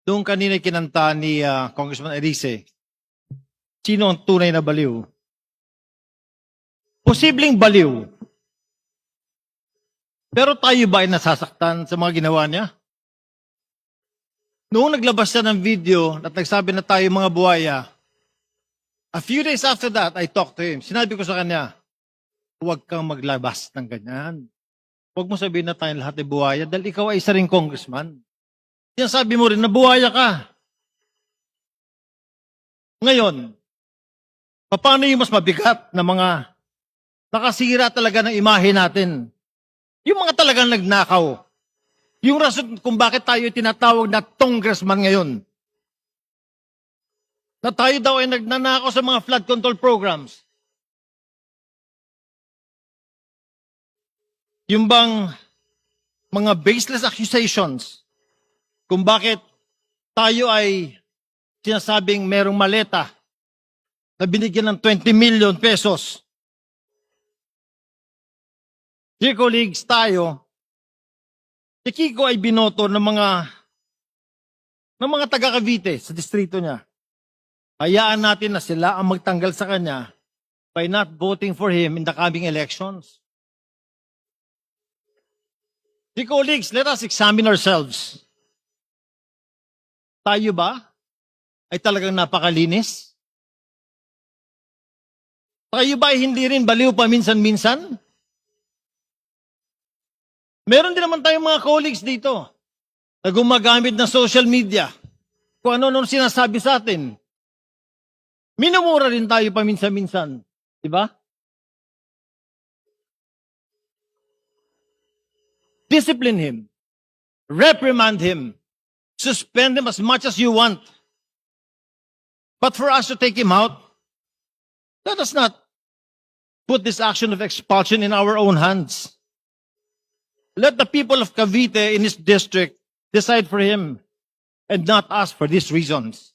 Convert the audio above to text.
Doon kanina kinanta ni Congressman Erice, sino ang tunay na baliw? Posibleng baliw. Pero tayo ba ay nasasaktan sa mga ginawa niya? Noong naglabas siya ng video at nagsabi na tayo mga buhaya, a few days after that, I talked to him. Sinabi ko sa kanya, huwag kang maglabas ng ganyan. Huwag mo sabihin na tayong lahat ay buhaya dahil ikaw ay isa ring congressman. Sinasabi mo rin na buhaya ka. Ngayon, paano yung mas mabigat na mga nakasira talaga ng imahe natin? Yung mga talagang nagnakaw. Yung rason kung bakit tayo tinatawag na congressman ngayon. Na tayo daw ay nagnanakaw sa mga flood control programs. Yung bang mga baseless accusations kung bakit tayo ay sinasabing merong maleta na binigyan ng 20 million pesos. Dear colleagues, si Kiko ay binoto ng mga taga Cavite sa distrito niya. Hayaan natin na sila ang magtanggal sa kanya by not voting for him in the coming elections. Dear colleagues, let us examine ourselves. Tayo ba ay talagang napakalinis? Tayo ba ay hindi rin baliw paminsan-minsan? Meron din naman tayong mga colleagues dito na gumagamit ng social media. Kung ano-ano sinasabi sa atin. Minumura rin tayo paminsan-minsan. Diba? Discipline him. Reprimand him. Suspend him as much as you want. But for us to take him out, let us not put this action of expulsion in our own hands. Let the people of Cavite in his district decide for him and not us for these reasons.